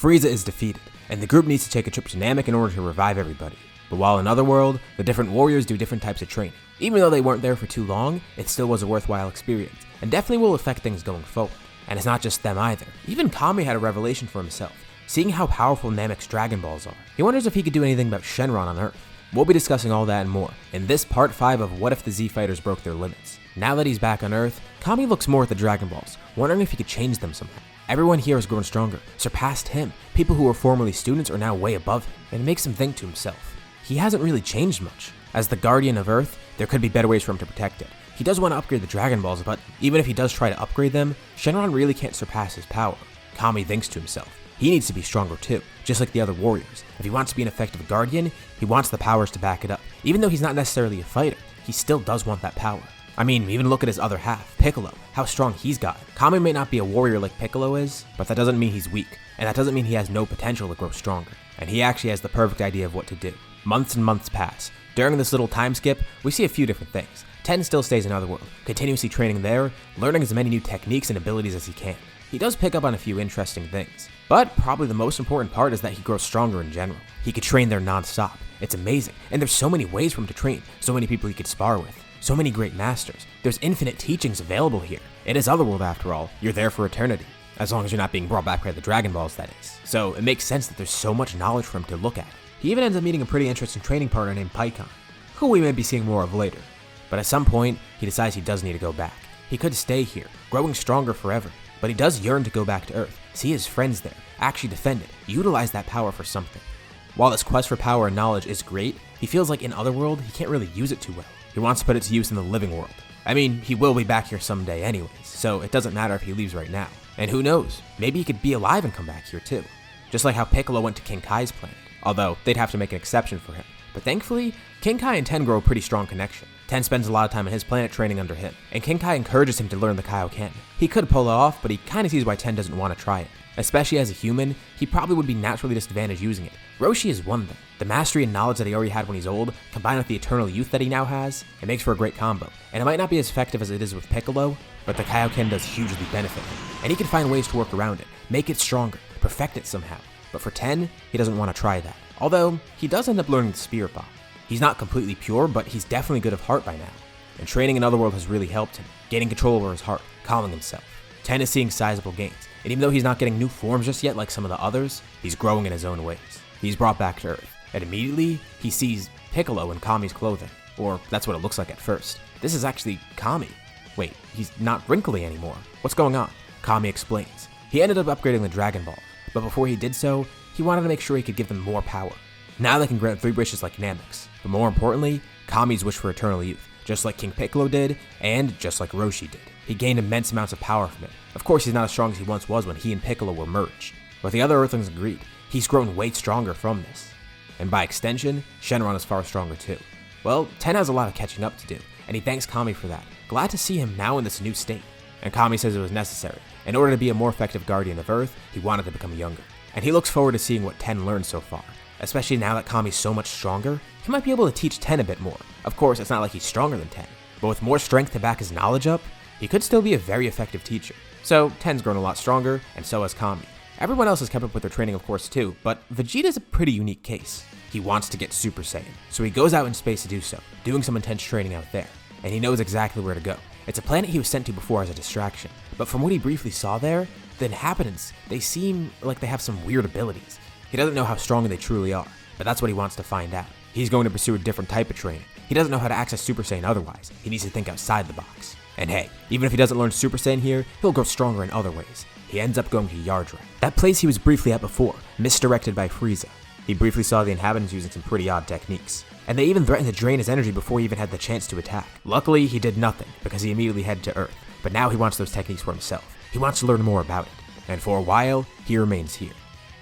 Frieza is defeated, and the group needs to take a trip to Namek in order to revive everybody. But while in Otherworld, the different warriors do different types of training. Even though they weren't there for too long, it still was a worthwhile experience, and definitely will affect things going forward. And it's not just them either. Even Kami had a revelation for himself, seeing how powerful Namek's Dragon Balls are. He wonders if he could do anything about Shenron on Earth. We'll be discussing all that and more in this part 5 of What If the Z-Fighters Broke Their Limits. Now that he's back on Earth, Kami looks more at the Dragon Balls, wondering if he could change them somehow. Everyone here has grown stronger, surpassed him. People who were formerly students are now way above him, and it makes him think to himself. He hasn't really changed much. As the Guardian of Earth, there could be better ways for him to protect it. He does want to upgrade the Dragon Balls, but even if he does try to upgrade them, Shenron really can't surpass his power. Kami thinks to himself, he needs to be stronger too, just like the other warriors. If he wants to be an effective Guardian, he wants the powers to back it up. Even though he's not necessarily a fighter, he still does want that power. I mean, even look at his other half, Piccolo, how strong he's gotten. Kami may not be a warrior like Piccolo is, but that doesn't mean he's weak, and that doesn't mean he has no potential to grow stronger. And he actually has the perfect idea of what to do. Months and months pass. During this little time skip, we see a few different things. Tien still stays in Otherworld, continuously training there, learning as many new techniques and abilities as he can. He does pick up on a few interesting things, but probably the most important part is that he grows stronger in general. He could train there non-stop. It's amazing, and there's so many ways for him to train, so many people he could spar with, so many great masters. There's infinite teachings available here. It is Otherworld after all. You're there for eternity, as long as you're not being brought back by the Dragon Balls, that is. So it makes sense that there's so much knowledge for him to look at. He even ends up meeting a pretty interesting training partner named Pycon, who we may be seeing more of later. But at some point, he decides he does need to go back. He could stay here, growing stronger forever, but he does yearn to go back to Earth, see his friends there, actually defend it, utilize that power for something. While this quest for power and knowledge is great, he feels like in Otherworld, he can't really use it too well. He wants to put it to use in the living world. I mean, he will be back here someday anyways, so it doesn't matter if he leaves right now. And who knows, maybe he could be alive and come back here too. Just like how Piccolo went to King Kai's planet, although they'd have to make an exception for him. But thankfully, King Kai and Tien grow a pretty strong connection. Tien spends a lot of time on his planet training under him, and King Kai encourages him to learn the Kaioken. He could pull it off, but he kinda sees why Tien doesn't want to try it. Especially as a human, he probably would be naturally disadvantaged using it. Roshi is one thing. The mastery and knowledge that he already had when he's old, combined with the eternal youth that he now has, it makes for a great combo. And it might not be as effective as it is with Piccolo, but the Kaioken does hugely benefit him. And he can find ways to work around it, make it stronger, perfect it somehow. But for Tien, he doesn't want to try that. Although, he does end up learning the Spirit Bomb. He's not completely pure, but he's definitely good of heart by now. And training in Otherworld has really helped him, gaining control over his heart, calming himself. Tien is seeing sizable gains, and even though he's not getting new forms just yet like some of the others, he's growing in his own ways. He's brought back to Earth, and immediately, he sees Piccolo in Kami's clothing. Or, that's what it looks like at first. This is actually Kami. Wait, he's not wrinkly anymore. What's going on? Kami explains. He ended up upgrading the Dragon Ball, but before he did so, he wanted to make sure he could give them more power. Now they can grant 3 wishes like Namek's, but more importantly, Kami's wish for eternal youth, just like King Piccolo did, and just like Roshi did. He gained immense amounts of power from it. Of course, he's not as strong as he once was when he and Piccolo were merged, but the other Earthlings agreed. He's grown way stronger from this. And by extension, Shenron is far stronger too. Well, Tien has a lot of catching up to do, and he thanks Kami for that. Glad to see him now in this new state. And Kami says it was necessary. In order to be a more effective Guardian of Earth, he wanted to become younger. And he looks forward to seeing what Tien learned so far. Especially now that Kami's so much stronger, he might be able to teach Tien a bit more. Of course, it's not like he's stronger than Tien, but with more strength to back his knowledge up, he could still be a very effective teacher. So, Tien's grown a lot stronger, and so has Kami. Everyone else has kept up with their training of course too, but Vegeta's a pretty unique case. He wants to get Super Saiyan, so he goes out in space to do so, doing some intense training out there. And he knows exactly where to go. It's a planet he was sent to before as a distraction, but from what he briefly saw there, the inhabitants, they seem like they have some weird abilities. He doesn't know how strong they truly are, but that's what he wants to find out. He's going to pursue a different type of training. He doesn't know how to access Super Saiyan otherwise. He needs to think outside the box. And hey, even if he doesn't learn Super Saiyan here, he'll grow stronger in other ways. He ends up going to Yardrat, that place he was briefly at before, misdirected by Frieza. He briefly saw the inhabitants using some pretty odd techniques, and they even threatened to drain his energy before he even had the chance to attack. Luckily, he did nothing, because he immediately headed to Earth, but now he wants those techniques for himself. He wants to learn more about it, and for a while, he remains here.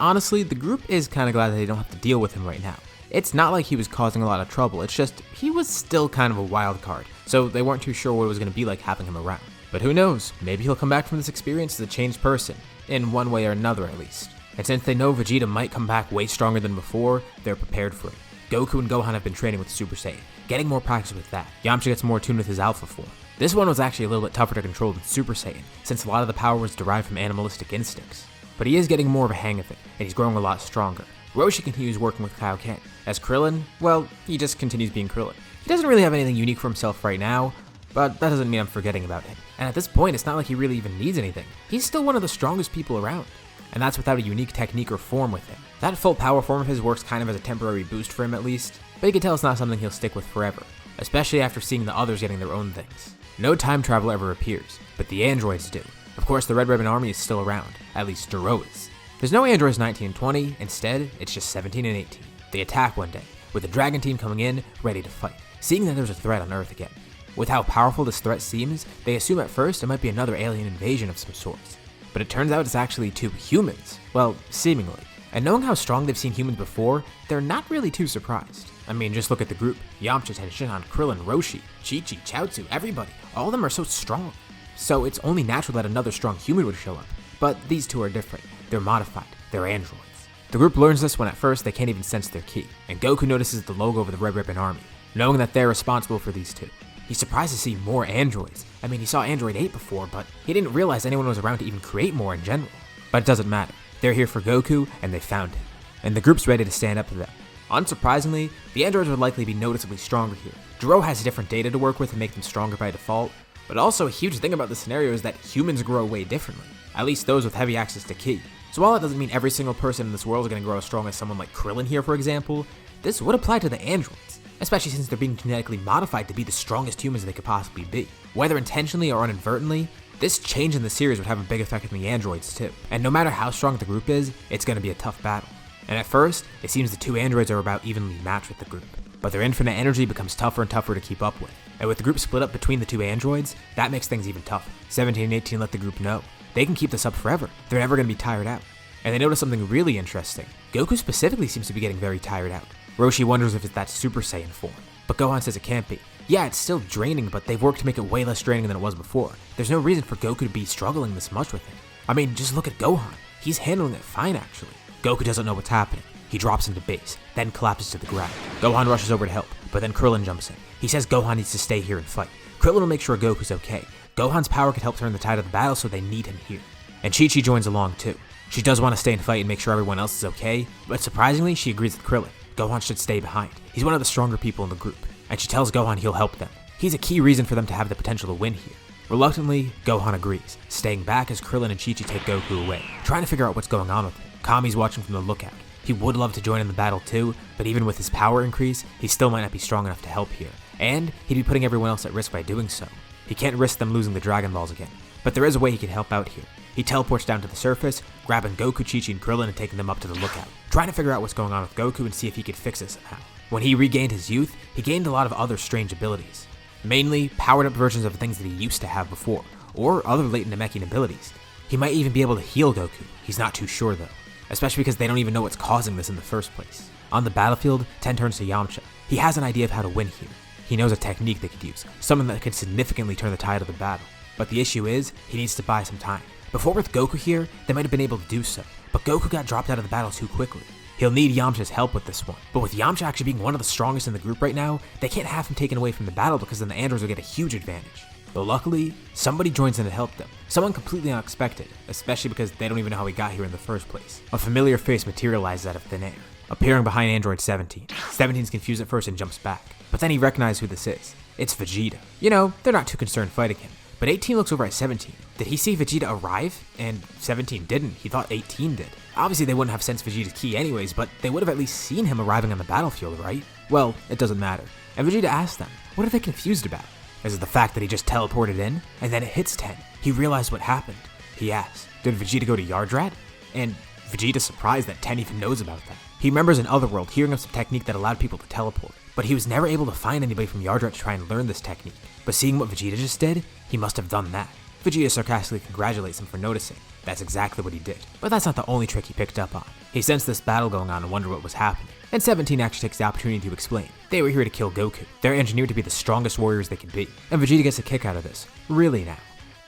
Honestly, the group is kinda glad that they don't have to deal with him right now. It's not like he was causing a lot of trouble, it's just, he was still kind of a wild card, so they weren't too sure what it was going to be like having him around. But who knows, maybe he'll come back from this experience as a changed person, in one way or another at least. And since they know Vegeta might come back way stronger than before, they're prepared for it. Goku and Gohan have been training with Super Saiyan, getting more practice with that. Yamcha gets more attuned with his Alpha form. This one was actually a little bit tougher to control than Super Saiyan, since a lot of the power was derived from animalistic instincts. but he is getting more of a hang of it, and he's growing a lot stronger. Roshi continues working with Kaioken. As Krillin, well, he just continues being Krillin. He doesn't really have anything unique for himself right now, but that doesn't mean I'm forgetting about him. And at this point, it's not like he really even needs anything. He's still one of the strongest people around. And that's without a unique technique or form with him. That full power form of his works kind of as a temporary boost for him at least, but you can tell it's not something he'll stick with forever, especially after seeing the others getting their own things. No time travel ever appears, but the androids do. Of course, the Red Ribbon Army is still around, at least Duro is. There's no androids 19 and 20, instead, it's just 17 and 18. They attack one day, with the Dragon Team coming in, ready to fight, seeing that there's a threat on Earth again. With how powerful this threat seems, they assume at first it might be another alien invasion of some sorts. But it turns out it's actually two humans. Well, seemingly. And knowing how strong they've seen humans before, they're not really too surprised. I mean, just look at the group. Yamcha, Tenshinhan, Krillin, Roshi, Chi-Chi, Chaozu, everybody. All of them are so strong. So it's only natural that another strong human would show up. But these two are different. They're modified. They're androids. The group learns this when at first they can't even sense their ki, and Goku notices the logo of the Red Ribbon Army, knowing that they're responsible for these two. He's surprised to see more androids. I mean, he saw Android 8 before, but he didn't realize anyone was around to even create more in general. But it doesn't matter. They're here for Goku, and they found him. And the group's ready to stand up to them. Unsurprisingly, the androids would likely be noticeably stronger here. Duro has different data to work with and make them stronger by default, but also a huge thing about this scenario is that humans grow way differently. At least those with heavy access to ki. So while it doesn't mean every single person in this world is going to grow as strong as someone like Krillin here, for example, this would apply to the androids. Especially since they're being genetically modified to be the strongest humans they could possibly be. Whether intentionally or inadvertently, this change in the series would have a big effect on the androids too. And no matter how strong the group is, it's going to be a tough battle. And at first, it seems the two androids are about evenly matched with the group. But their infinite energy becomes tougher and tougher to keep up with. And with the group split up between the two androids, that makes things even tougher. 17 and 18 let the group know. They can keep this up forever. They're never going to be tired out. And they notice something really interesting. Goku specifically seems to be getting very tired out. Roshi wonders if it's that Super Saiyan form, but Gohan says it can't be. Yeah, it's still draining, but they've worked to make it way less draining than it was before. There's no reason for Goku to be struggling this much with it. I mean, just look at Gohan. He's handling it fine, actually. Goku doesn't know what's happening. He drops into base, then collapses to the ground. Gohan rushes over to help, but then Krillin jumps in. He says Gohan needs to stay here and fight. Krillin will make sure Goku's okay. Gohan's power could help turn the tide of the battle, so they need him here. And Chi-Chi joins along too. She does want to stay and fight and make sure everyone else is okay, but surprisingly, she agrees with Krillin. Gohan should stay behind. He's one of the stronger people in the group, and she tells Gohan he'll help them. He's a key reason for them to have the potential to win here. Reluctantly, Gohan agrees, staying back as Krillin and Chi-Chi take Goku away, trying to figure out what's going on with him. Kami's watching from the lookout. He would love to join in the battle too, but even with his power increase, he still might not be strong enough to help here, and he'd be putting everyone else at risk by doing so. He can't risk them losing the Dragon Balls again, but there is a way he can help out here. He teleports down to the surface, grabbing Goku, Chi-Chi, and Krillin and taking them up to the lookout, trying to figure out what's going on with Goku and see if he could fix it somehow. When he regained his youth, he gained a lot of other strange abilities. Mainly, powered up versions of things that he used to have before, or other latent Namekian abilities. He might even be able to heal Goku, he's not too sure though. Especially because they don't even know what's causing this in the first place. On the battlefield, Tien turns to Yamcha. He has an idea of how to win here. He knows a technique they could use, something that could significantly turn the tide of the battle. But the issue is, he needs to buy some time. Before with Goku here, they might have been able to do so, but Goku got dropped out of the battle too quickly. He'll need Yamcha's help with this one, but with Yamcha actually being one of the strongest in the group right now, they can't have him taken away from the battle because then the androids will get a huge advantage. But luckily, somebody joins in to help them. Someone completely unexpected, especially because they don't even know how he got here in the first place. A familiar face materializes out of thin air, appearing behind Android 17. 17's confused at first and jumps back, but then he recognizes who this is. It's Vegeta. You know, they're not too concerned fighting him, but 18 looks over at 17. Did he see Vegeta arrive? And 17 didn't. He thought 18 did. Obviously they wouldn't have sensed Vegeta's ki anyways, but they would have at least seen him arriving on the battlefield, right? Well, it doesn't matter. And Vegeta asks them, what are they confused about? Is it the fact that he just teleported in? And then it hits 10. He realized what happened. He asks, did Vegeta go to Yardrat? And Vegeta's surprised that 10 even knows about that. He remembers in Otherworld hearing of some technique that allowed people to teleport, but he was never able to find anybody from Yardrat to try and learn this technique. But seeing what Vegeta just did, he must have done that. Vegeta sarcastically congratulates him for noticing. That's exactly what he did. But that's not the only trick he picked up on. He sensed this battle going on and wondered what was happening. And 17 actually takes the opportunity to explain. They were here to kill Goku. They're engineered to be the strongest warriors they can be. And Vegeta gets a kick out of this. Really now.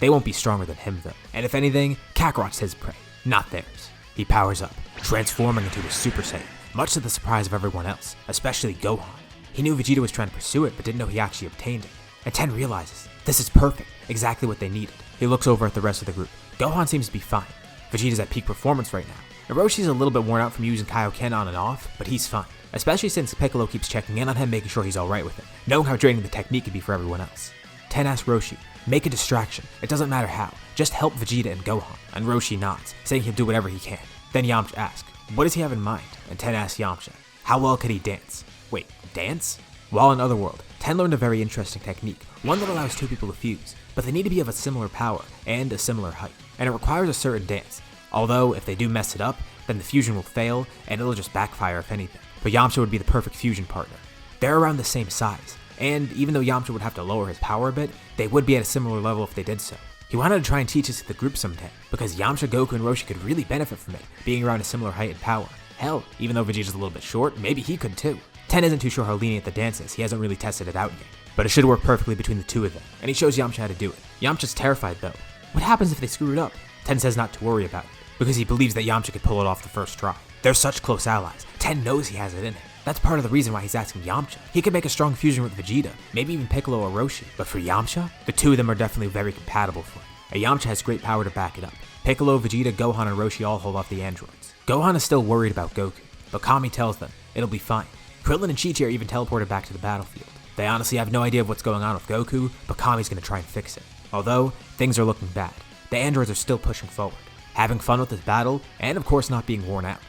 They won't be stronger than him though. And if anything, Kakarot's his prey, not theirs. He powers up, transforming into a Super Saiyan, much to the surprise of everyone else, especially Gohan. He knew Vegeta was trying to pursue it, but didn't know he actually obtained it. And 10 realizes, this is perfect, exactly what they needed. He looks over at the rest of the group. Gohan seems to be fine. Vegeta's at peak performance right now, and Roshi's a little bit worn out from using Kaioken on and off, but he's fine. Especially since Piccolo keeps checking in on him, making sure he's alright with it, knowing how draining the technique can be for everyone else. Tien asks Roshi, make a distraction, it doesn't matter how, just help Vegeta and Gohan, and Roshi nods, saying he'll do whatever he can. Then Yamcha asks, what does he have in mind? And Tien asks Yamcha, how well could he dance? Wait, dance? While in Otherworld, Tien learned a very interesting technique, one that allows two people to fuse, but they need to be of a similar power and a similar height, and it requires a certain dance, although if they do mess it up, then the fusion will fail and it'll just backfire if anything. But Yamcha would be the perfect fusion partner. They're around the same size, and even though Yamcha would have to lower his power a bit, they would be at a similar level if they did so. He wanted to try and teach this to the group someday, because Yamcha, Goku, and Roshi could really benefit from it, being around a similar height and power. Hell, even though Vegeta's a little bit short, maybe he could too. Tien isn't too sure how lenient the dance is, he hasn't really tested it out yet, but it should work perfectly between the two of them, and he shows Yamcha how to do it. Yamcha's terrified though. What happens if they screw it up? Tien says not to worry about it, because he believes that Yamcha could pull it off the first try. They're such close allies, Tien knows he has it in him. That's part of the reason why he's asking Yamcha. He could make a strong fusion with Vegeta, maybe even Piccolo or Roshi, but for Yamcha, the two of them are definitely very compatible for him. And Yamcha has great power to back it up. Piccolo, Vegeta, Gohan, and Roshi all hold off the androids. Gohan is still worried about Goku, but Kami tells them it'll be fine. Krillin and Chi-Chi are even teleported back to the battlefield. They honestly have no idea of what's going on with Goku, but Kami's gonna try and fix it. Although, things are looking bad. The androids are still pushing forward, having fun with this battle, and of course not being worn out.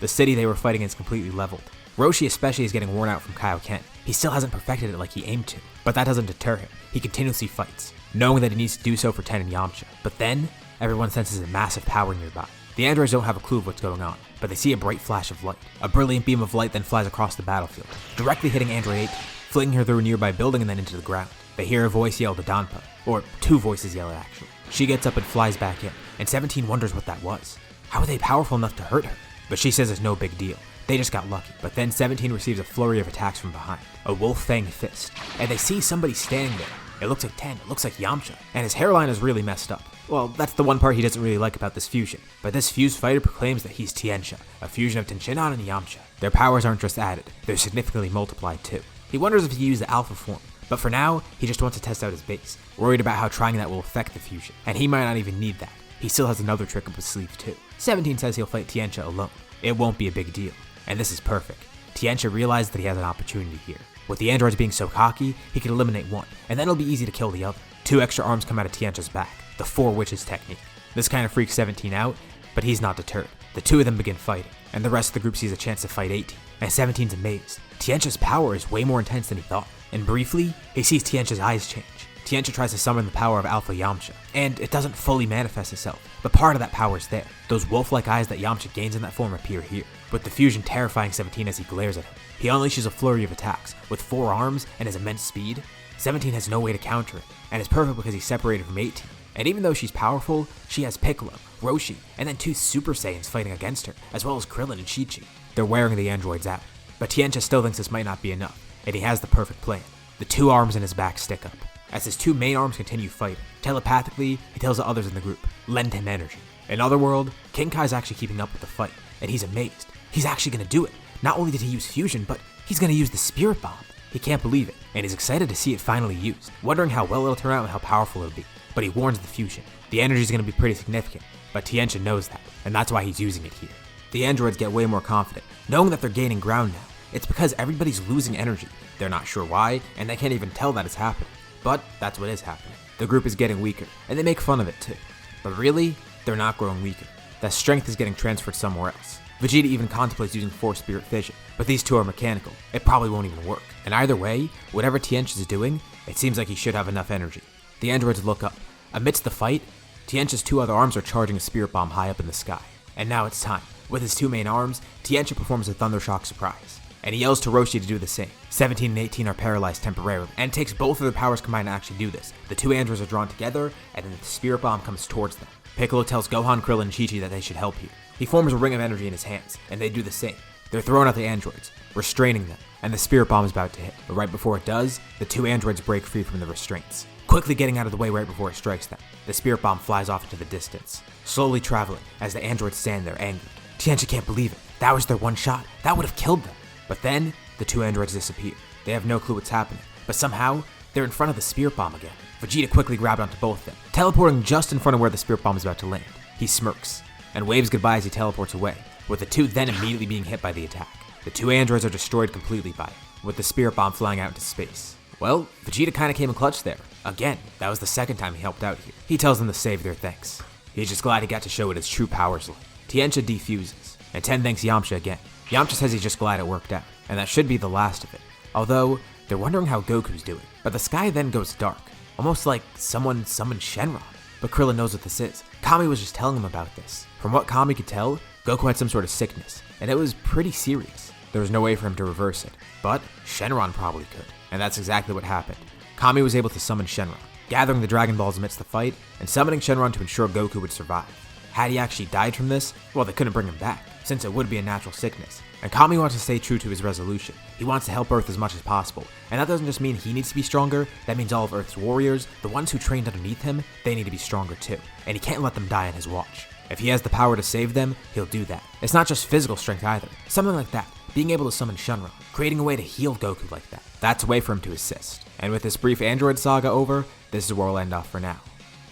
The city they were fighting is completely leveled. Roshi especially is getting worn out from Kaioken. He still hasn't perfected it like he aimed to, but that doesn't deter him. He continuously fights, knowing that he needs to do so for Tien and Yamcha. But then, everyone senses a massive power nearby. The androids don't have a clue of what's going on, but they see a bright flash of light. A brilliant beam of light then flies across the battlefield, directly hitting Android 18, flinging her through a nearby building and then into the ground. They hear a voice yell to Danpa, or two voices yell it actually. She gets up and flies back in, and 17 wonders what that was. How are they powerful enough to hurt her? But she says it's no big deal. They just got lucky. But then 17 receives a flurry of attacks from behind, a wolf fang fist, and they see somebody standing there. It looks like Tien, it looks like Yamcha, and his hairline is really messed up. Well, that's the one part he doesn't really like about this fusion, but this fused fighter proclaims that he's Tiencha, a fusion of Tenshinhan and Yamcha. Their powers aren't just added, they're significantly multiplied too. He wonders if he used the alpha form, but for now, he just wants to test out his base, worried about how trying that will affect the fusion, and he might not even need that. He still has another trick up his sleeve too. 17 says he'll fight Tiencha alone. It won't be a big deal, and this is perfect. Tiencha realizes that he has an opportunity here. With the androids being so cocky, he can eliminate one, and then it'll be easy to kill the other. 2 extra arms come out of Tiencha's back, the 4 witches technique. This kind of freaks 17 out, but he's not deterred. The two of them begin fighting, and the rest of the group sees a chance to fight 18, and 17's amazed. Tiencha's power is way more intense than he thought, and briefly, he sees Tiencha's eyes change. Tiencha tries to summon the power of Alpha Yamcha, and it doesn't fully manifest itself, but part of that power is there. Those wolf-like eyes that Yamcha gains in that form appear here, with the fusion terrifying 17 as he glares at him. He unleashes a flurry of attacks, with 4 arms and his immense speed. 17 has no way to counter it, and it's perfect because he's separated from 18. And even though she's powerful, she has Piccolo, Roshi, and then 2 Super Saiyans fighting against her, as well as Krillin and Chi-Chi. They're wearing the androids out. But Tiencha still thinks this might not be enough, and he has the perfect plan. The 2 arms in his back stick up. As his 2 main arms continue fighting, telepathically, he tells the others in the group, lend him energy. In Otherworld, King Kai's actually keeping up with the fight, and he's amazed. He's actually gonna do it. Not only did he use fusion, but he's gonna use the Spirit Bomb. He can't believe it, and he's excited to see it finally used, wondering how well it'll turn out and how powerful it'll be. But he warns the fusion. The energy's gonna be pretty significant, but Tiencha knows that, and that's why he's using it here. The androids get way more confident, knowing that they're gaining ground now. It's because everybody's losing energy. They're not sure why, and they can't even tell that it's happening. But that's what is happening. The group is getting weaker, and they make fun of it too. But really, they're not growing weaker. That strength is getting transferred somewhere else. Vegeta even contemplates using Force Spirit Fission, but these 2 are mechanical. It probably won't even work. And either way, whatever Tiencha is doing, it seems like he should have enough energy. The androids look up. Amidst the fight, Tiencha's 2 other arms are charging a Spirit Bomb high up in the sky. And now it's time. With his 2 main arms, Tiencha performs a Thunder Shock surprise, and he yells to Roshi to do the same. 17 and 18 are paralyzed temporarily, and it takes both of their powers combined to actually do this. The 2 androids are drawn together, and then the Spirit Bomb comes towards them. Piccolo tells Gohan, Krillin, and Chi-Chi that they should help here. He forms a ring of energy in his hands, and they do the same. They're thrown at the androids, restraining them, and the Spirit Bomb is about to hit. But right before it does, the 2 androids break free from the restraints, quickly getting out of the way right before it strikes them. The Spirit Bomb flies off into the distance, slowly traveling as the androids stand there angered. Tiencha can't believe it. That was their one shot. That would have killed them. But then, the 2 androids disappear. They have no clue what's happening, but somehow, they're in front of the Spirit Bomb again. Vegeta quickly grabbed onto both of them, teleporting just in front of where the Spirit Bomb is about to land. He smirks. and waves goodbye as he teleports away, with the two then immediately being hit by the attack. The two androids are destroyed completely by it, with the spirit bomb flying out into space. Well, Vegeta kinda came in clutch there. Again, that was the second time he helped out here. He tells them to save their thanks. He's just glad he got to show what his true powers like. Tiencha defuses, and Tien thanks Yamcha again. Yamcha says he's just glad it worked out, and that should be the last of it. Although, they're wondering how Goku's doing. But the sky then goes dark, almost like someone summoned Shenron. But Krillin knows what this is. Kami was just telling him about this. From what Kami could tell, Goku had some sort of sickness, and it was pretty serious. There was no way for him to reverse it, but Shenron probably could, and that's exactly what happened. Kami was able to summon Shenron, gathering the Dragon Balls amidst the fight, and summoning Shenron to ensure Goku would survive. Had he actually died from this, well, they couldn't bring him back, since it would be a natural sickness. And Kami wants to stay true to his resolution. He wants to help Earth as much as possible, and that doesn't just mean he needs to be stronger, that means all of Earth's warriors, the ones who trained underneath him, they need to be stronger too, and he can't let them die on his watch. If he has the power to save them, he'll do that. It's not just physical strength either, something like that, being able to summon Shenron, creating a way to heal Goku like that. That's a way for him to assist. And with this brief android saga over, this is where we'll end off for now.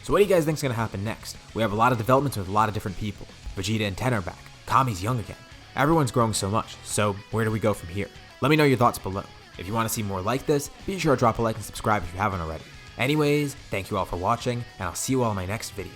So what do you guys think is going to happen next? We have a lot of developments with a lot of different people. Vegeta and Tien are back. Kami's young again. Everyone's growing so much, so where do we go from here? Let me know your thoughts below. If you want to see more like this, be sure to drop a like and subscribe if you haven't already. Anyways, thank you all for watching, and I'll see you all in my next video.